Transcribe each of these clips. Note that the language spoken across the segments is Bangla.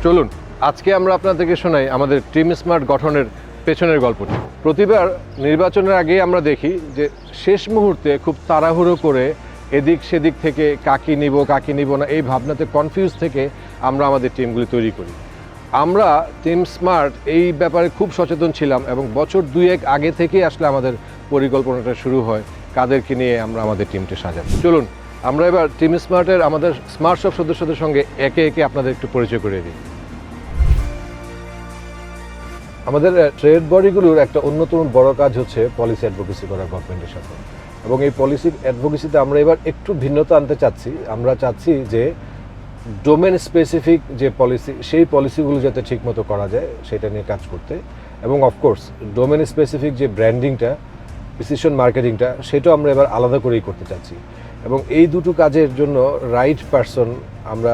চলুন আজকে আমরা আপনাদেরকে শোনাই আমাদের টিম স্মার্ট গঠনের পেছনের গল্পটি। প্রতিবার নির্বাচনের আগে আমরা দেখি যে শেষ মুহূর্তে খুব তাড়াহুড়ো করে এদিক সেদিক থেকে কাকে নিব না এই ভাবনাতে কনফিউজ থেকে আমরা আমাদের টিমগুলি তৈরি করি। আমরা টিম স্মার্ট এই ব্যাপারে খুব সচেতন ছিলাম এবং বছর 2-1 আগে থেকেই আসলে আমাদের পরিকল্পনাটা শুরু হয় কাদেরকে নিয়ে আমরা আমাদের টিমটি সাজাবো। চলুন আমরা এবার টিম স্মার্টের আমাদের স্মার্ট সব সদস্যদের সঙ্গে একে একে আপনাদের একটু পরিচয় করে দিই। আমাদের ট্রেড বডিগুলোর একটা অন্যতম বড় কাজ হচ্ছে পলিসি অ্যাডভোকেসি করা গভর্নমেন্টের সাথে, এবং এই পলিসি অ্যাডভোকেসিতে আমরা এবার একটু ভিন্নতা আনতে চাচ্ছি। আমরা চাচ্ছি যে ডোমেন স্পেসিফিক যে পলিসি, সেই পলিসিগুলো যাতে ঠিকমতো করা যায় সেটা নিয়ে কাজ করতে, এবং অফকোর্স ডোমেন স্পেসিফিক যে ব্র্যান্ডিংটা, প্রিসিশন মার্কেটিংটা, সেটাও আমরা এবার আলাদা করেই করতে চাচ্ছি। এবং এই দুটো কাজের জন্য রাইট পারসন আমরা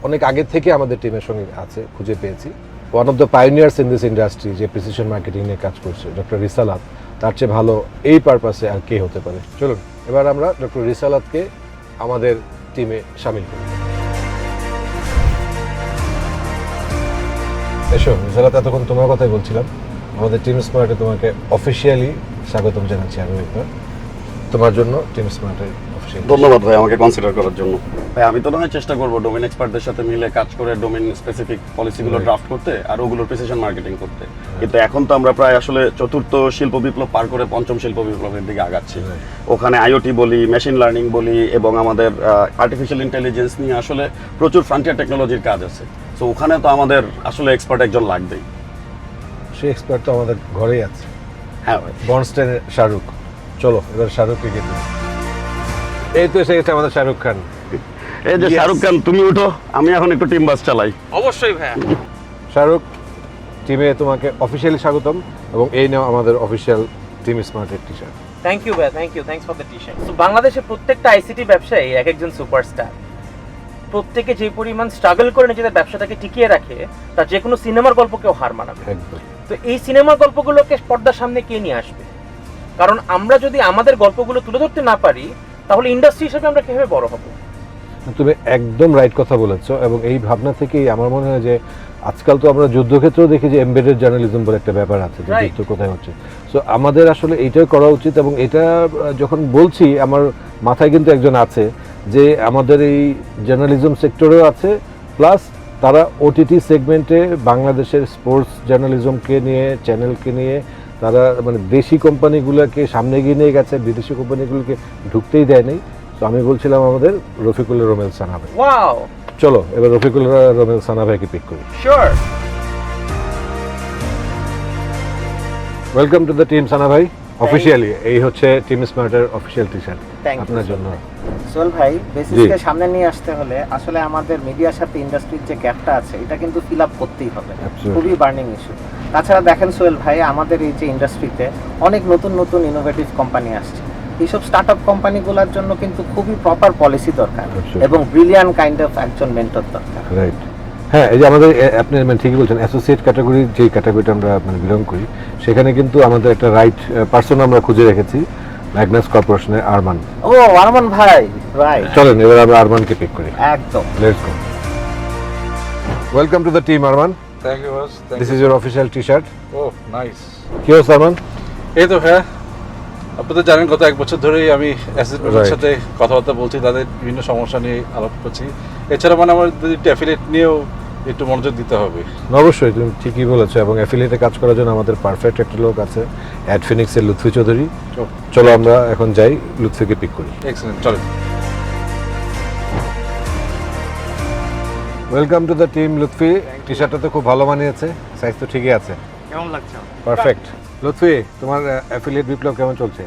অনেক আগে থেকে আমাদের টিমের সঙ্গে আছে, খুঁজে পেয়েছি। One of the pioneers in this industry যে প্রিসিশন মার্কেটিং নিয়ে কাজ করছে, ডক্টর রিসালাত, তার চেয়ে ভালো এই পারপাসে আর কে হতে পারে। চলুন এবার আমরা ডক্টর রিসালাতকে আমাদের টিমে সামিল করি। এসো রিসালাত, এতক্ষণ তোমার কথাই বলছিলাম। আমাদের টিম স্মার্টে তোমাকে অফিসিয়ালি স্বাগতম জানাচ্ছি আরও একবার। তোমার জন্য টিম স্মার্টের ধন্যবাদ ভাই আমাকে কনসিডার করার জন্য। ভাই আমি তো নয় চেষ্টা করবো ডোমেন এক্সপার্টদের সাথে মিলে কাজ করে ডোমেন স্পেসিফিক পলিসিগুলো ড্রাফট করতে আর ওগুলোর প্রিসিশন মার্কেটিং করতে। কিন্তু এখন তো আমরা প্রায় আসলে চতুর্থ শিল্প বিপ্লব পার করে পঞ্চম শিল্প বিপ্লবের দিকে আগাচ্ছি। ওখানে আইওটি বলি, মেশিন লার্নিং বলি, এবং আমাদের আর্টিফিশিয়াল ইন্টেলিজেন্স নিয়ে আসলে প্রচুর ফ্রন্টিয়ার টেকনোলজির কাজ আছে। সো ওখানে তো আমাদের আসলে এক্সপার্ট একজন লাগবেই। সেই এক্সপার্ট তো আমাদের ঘরেই আছে। হ্যাঁ ভাই, বর্নস্টাইনের শাহরুখ। চলো এবার শাহরুখকে গিয়ে এই তো এসে গেছে আমাদের শাহরুখ খান। এই যে শাহরুখ খান, তুমি উঠো, আমি এখন একটু টিম বাস চালাই। অবশ্যই ভাইয়া। শাহরুখ, টিমে তোমাকে অফিসিয়ালি স্বাগতম, এবং এই নাও আমাদের অফিসিয়াল টিম স্মার্টের টি শার্ট। থ্যাংক ইউ ভাইয়া, thanks for the T shirt. তো বাংলাদেশের প্রত্যেকটা আইসিটি ব্যবসায়ী এক একজন সুপারস্টার। প্রত্যেকে যে পরিমাণ স্ট্রাগল করে নিজেদের ব্যবসাটাকে টিকিয়ে রাখে, তা যে কোনো সিনেমার গল্পকেও হার মানাবে। একদম। তো এই সিনেমার গল্পগুলোকে পর্দার সামনে কে নিয়ে আসবে? কারণ আমরা যদি আমাদের গল্পগুলো তুলে ধরতে না পারি, তাহলে ইন্ডাস্ট্রি হিসেবে আমরা কিভাবে বড় হব? তুমি একদম রাইট কথা বলেছো, এবং এই ভাবনা থেকেই আমার মনে হয় যে আজকাল তো আমরা যুদ্ধক্ষেত্রেও দেখি যে এমবেডেড জার্নালিজম বলে একটা ব্যাপার আছে, যে যুদ্ধ কোথায় হচ্ছে। সো আমাদের আসলে এইটাই করা উচিত, এবং এটা যখন বলছি আমার মাথায় কিন্তু একজন আছে যে আমাদের এই জার্নালিজম সেক্টরেও আছে, প্লাস তারা ওটিটি সেগমেন্টে বাংলাদেশের স্পোর্টস জার্নালিজমকে নিয়ে, চ্যানেলকে নিয়ে তারা মানে দেশি কোম্পানিগুলোকে সামনে এগিয়ে নিয়ে গেছে, বিদেশি কোম্পানিগুলোকে ঢুকতেই দেয়নি। তো আমি বলছিলাম আমাদের রফিকুল রোমেল সানা ভাই। ওয়াও, চলো এবার রফিকুল রোমেল সানা ভাইকে পিক করি। Sure. Welcome to the team Sana ভাই। অফিশিয়ালি এই হচ্ছে টিম স্মার্টের অফিশিয়াল টি শার্ট আপনার জন্য। সোহেল ভাই, বেসিসকে সামনে নিয়ে আসতে হলে আসলে আমাদের মিডিয়ার সাথে ইন্ডাস্ট্রির যে গ্যাপটা আছে এটা কিন্তু ফিল আপ করতেই হবে। খুবই বার্নিং ইস্যু। তাছাড়া দেখেন সোহেল ভাই, আমাদের এই যে ইন্ডাস্ট্রিতে অনেক নতুন নতুন ইনোভেটিভ কোম্পানি আসছে। এইসব স্টার্টআপ কোম্পানিগুলোর জন্য কিন্তু খুবই প্রপার পলিসি দরকার এবং ব্রিলিয়ান্ট কাইন্ড অফ একজন মেন্টর দরকার। রাইট। হ্যাঁ, এই যে আমাদের আপনি মানে ঠিকই বলছেন, অ্যাসোসিয়েট ক্যাটাগরি যে ক্যাটাগরিটা আমরা মানে বিলং করি, সেখানে কিন্তু আমাদের একটা রাইট পারসন আমরা খুঁজে রেখেছি, ম্যাগনাস কর্পোরেশনের আরমান। ও আরমান ভাই, রাইট। চলেন এবার আমরা আরমানকে পিক করি। একদম, let's go. Welcome to the team Arman. Thank you boss. This is your official T shirt. Oh nice. কি হচ্ছে আরমান? এই তো হ্যাঁ, আপনি তো জানেন গত 1 বছর ধরেই আমি অ্যাসেসমেন্টের সাথে কথাবার্তা বলছি, তাদের বিভিন্ন সমস্যা নিয়ে আলাপ করছি। এছাড়া মানে আমার অ্যাফিলিয়েট নিয়েও একটু মনোযোগ দিতে হবে। অবশ্যই, তুমি ঠিকই বলেছো, এবং অ্যাফিলিয়েটে কাজ করার জন্য আমাদের পারফেক্ট একটা লোক আছে, অ্যাডফিনিক্সের লুৎফি চৌধুরী। চলো আমরা এখন যাই, লুৎফিকে পিক করি। এক্সেলেন্ট, চলেন। Welcome to the team Lutfi. T শার্টটা তো খুব ভালো মানিয়েছে, সাইজ তো ঠিকই আছে। কেমন লাগছে? পারফেক্ট। লুৎফি, তোমার অ্যাফিলিয়েট বিপ্লব কেমন চলছে?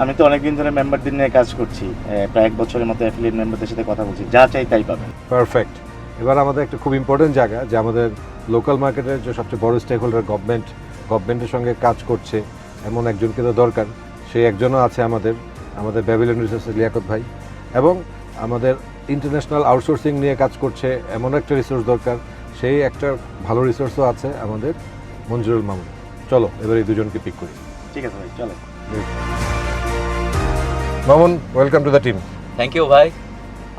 আমি তো অনেকদিন ধরে মেম্বারদের নিয়ে কাজ করছি, প্রায় 1 বছরের মতো অ্যাফিলিয়েট মেম্বারদের সাথে কথা বলছি, যা চাই তাই পাবেন। পারফেক্ট। এবার আমাদের একটা খুব ইম্পর্টেন্ট জায়গা, যে আমাদের লোকাল মার্কেটের যে সবচেয়ে বড় স্টেক হোল্ডার গভর্নমেন্টের সঙ্গে কাজ করছে এমন একজনকে তো দরকার। সেই একজনও আছে আমাদের ব্যাবিলন রিসোর্সের লিয়াকত ভাই, এবং আমাদের ইন্টারন্যাশনাল আউটসোর্সিং নিয়ে কাজ করছে এমন একটা রিসোর্স দরকার। সেই একটা ভালো রিসোর্সও আছে আমাদের মঞ্জুরুল মামুন। চলো এবার এই দুজনকে পিক করি। ঠিক আছে ভাই, চলে। Mamun, welcome to the team. Thank you ভাই।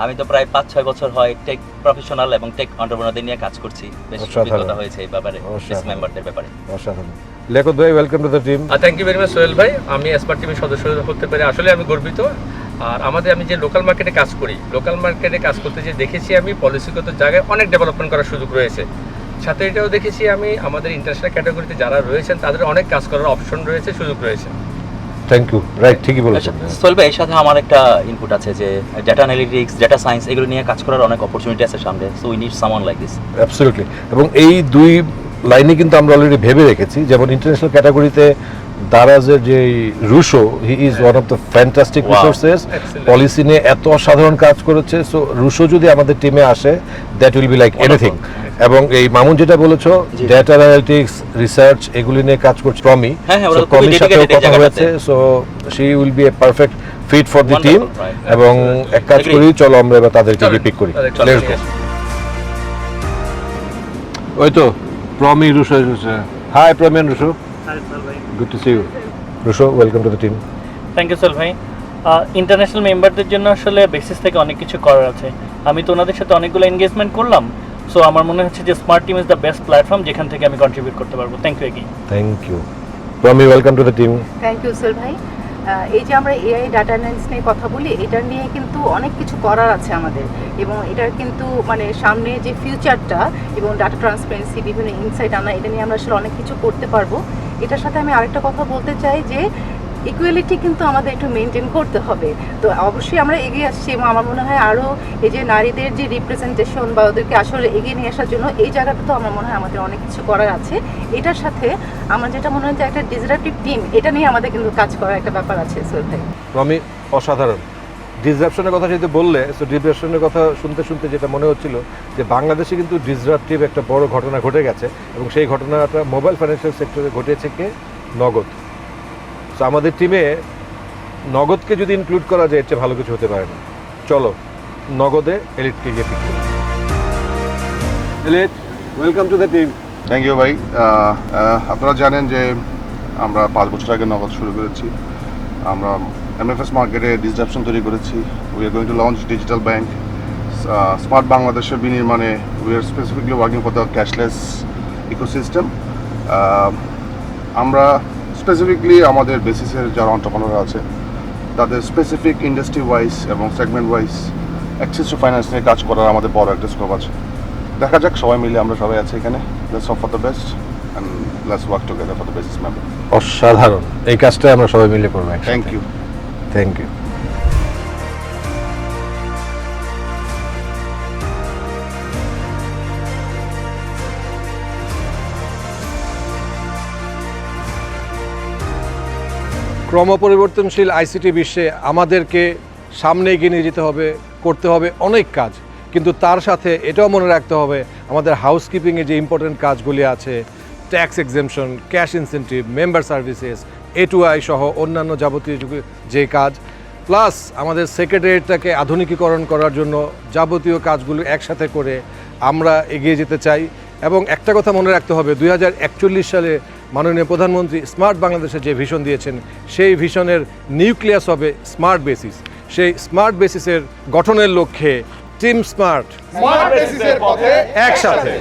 আমি তো প্রায় 5-6 বছর হয় টেক প্রফেশনাল এবং টেক এন্টারপ্রেনারদের নিয়ে কাজ করছি। বেশ অসাধারণ। অভিজ্ঞতা হয়েছে এই ব্যাপারে, অসাধারণ। মেম্বারদের ব্যাপারে। অসাধারণ। লেখত ভাই, welcome to the team. Thank you very much Sohel ভাই। আমি এসপার টিমের সদস্য হতে পারে আসলে আমি গর্বিত। আর আমি যে লোকাল মার্কেটে কাজ করি, লোকাল মার্কেটে কাজ করতে যে দেখেছি আমি পলিসিগত জায়গায় অনেক ডেভেলপমেন্ট করার সুযোগ রয়েছে। সাথে এটাও দেখেছি আমি আমাদের ইন্টারন্যাশনাল ক্যাটাগরিতে যারা রয়েছেন তাদের অনেক কাজ করার অপশন রয়েছে, সুযোগ রয়েছে। Thank you. রাইট, ঠিকই বলেছেন। সোহেল ভাই, এর সাথে আমার একটা ইনপুট আছে যে ডেটা অ্যানালিটিক্স, ডেটা সায়েন্স এগুলো নিয়ে কাজ করার অনেক অপরচুনিটি আছে সামনে। So we need someone like this. Absolutely. এবং এই দুই লাইনে কিন্তু আমরা অলরেডি ভেবে রেখেছি। যেমন ইন্টারন্যাশনাল ক্যাটাগরিতে দারাজের যে Rusho, he is one of the fantastic Wow. Resources. Excellent. Policy নিয়ে এত অসাধারণ কাজ করেছে। সো রুশো যদি আমাদের টিমে আসে, that will be like anything. এবং এই মামুন যেটা বলেছো, জি। ডেটা অ্যানালিটিক্স, রিসার্চ এগুলি নিয়ে কাজ করছে প্রমি। হ্যাঁ, ওরা সো তো খুবই প্রমির সাথেও dedicated এই কথা হয়েছে। জায়গাটাতে। So she will be a perfect fit for the team. Wonderful, right. এবং এক কাজ Agree. করি, চলো আমরা এবার তাদেরকে চলেন, পিক করি। তাদেরকে Let's নিয়ে go. আসি। ওই তো প্রমি, রুশো এসেছে। Hi Promi and Rusho. Good to see you. Rusho, welcome to the team. Thank you Sohel ভাই। ইন্টারন্যাশনাল মেম্বারদের জন্য আসলে বেসিস থেকে অনেক কিছু করার আছে। আমি তো ওনাদের সাথে অনেকগুলো এনগেজমেন্ট করলাম। সো আমার মনে হচ্ছে যে smart team is the best platform যেখান থেকে আমি কন্ট্রিবিউট করতে পারবো। Thank you again. Thank you. Promi, welcome to the team. Thank you Sohel ভাই। এই যে আমরা এআই ডাটা অ্যানালিসিস নিয়ে কথা বলি, এটা নিয়ে কিন্তু অনেক কিছু করার আছে আমাদের, এবং এটার কিন্তু মানে সামনে যে ফিউচারটা এবং ডাটা ট্রান্সপারেন্সি, বিভিন্ন ইনসাইট আনা, এটা নিয়ে আমরা আসলে অনেক কিছু করতে পারবো। এটার সাথে আমি আরেকটা কথা বলতে চাই যে ইকুয়ালিটি কিন্তু আমাদের একটু মেনটেন করতে হবে। তো অবশ্যই আমরা এগিয়ে আসছি, এবং আমার মনে হয় আরও এই যে নারীদের যে রিপ্রেজেন্টেশন বা ওদেরকে আসলে এগিয়ে নিয়ে আসার জন্য এই জায়গাটা তো আমার মনে হয় আমাদের অনেক কিছু করার আছে। এটার সাথে আমার যেটা মনে হয় যে একটা ডিসরাপটিভ টিম, এটা নিয়ে আমাদের কিন্তু কাজ করার একটা ব্যাপার আছে সোহেল ভাই। প্রমি, অসাধারণ। ডিসরাপশনের কথা যেহেতু বললে, সো ডিসরাপশনের কথা শুনতে শুনতে যেটা মনে হচ্ছিল যে বাংলাদেশে কিন্তু ডিসরাপটিভ একটা বড় ঘটনা ঘটে গেছে, এবং সেই ঘটনাটা মোবাইল ফাইন্যান্সিয়াল সেক্টরে ঘটেছে কে? নগদ। সো আমাদের টিমে নগদকে যদি ইনক্লুড করা যায়, এর চেয়ে ভালো কিছু হতে পারে না। চলো নগদে এলিটকে গিয়ে পিক করি। Elite, welcome to the team. Thank you ভাই। আপনারা জানেন যে আমরা 5 বছর আগে নগদ শুরু করেছি। আমরা এমএফএস মার্কেটে ডিসরাপশন তৈরি করেছি। We are going to launch digital bank. Smart বাংলাদেশের বিনির্মাণে we are specifically working for the cashless ecosystem. আমরা স্পেসিফিকলি আমাদের বেসিসের যারা এন্টারপ্রেনার আছে তাদের স্পেসিফিক ইন্ডাস্ট্রি ওয়াইজ এবং segment wise access to finance নিয়ে কাজ করার আমাদের বড় একটা স্কোপ আছে। দেখা যাক, সবাই মিলে আমরা সবাই আছি এখানে। Let's hope for the best and let's work together for the BASIS member. অসাধারণ। এই কাজটা আমরা সবাই মিলে করবো। Thank you. Thank you. ক্রমপরিবর্তনশীল আইসিটি বিশ্বে আমাদেরকে সামনে এগিয়ে নিয়ে যেতে হবে, করতে হবে অনেক কাজ, কিন্তু তার সাথে এটাও মনে রাখতে হবে আমাদের হাউসকিপিংয়ে যে ইম্পর্টেন্ট কাজগুলি আছে, tax exemption, cash incentive, member services, A2I সহ অন্যান্য যাবতীয় যে কাজ, প্লাস আমাদের সেক্রেটারিয়েটটাকে আধুনিকীকরণ করার জন্য যাবতীয় কাজগুলো একসাথে করে আমরা এগিয়ে যেতে চাই। এবং একটা কথা মনে রাখতে হবে, 2041 সালে মাননীয় প্রধানমন্ত্রী স্মার্ট বাংলাদেশের যে ভিশন দিয়েছেন, সেই ভিশনের নিউক্লিয়াস হবে স্মার্ট বেসিস। সেই স্মার্ট বেসিসের গঠনের লক্ষ্যে টিম স্মার্ট একসাথে।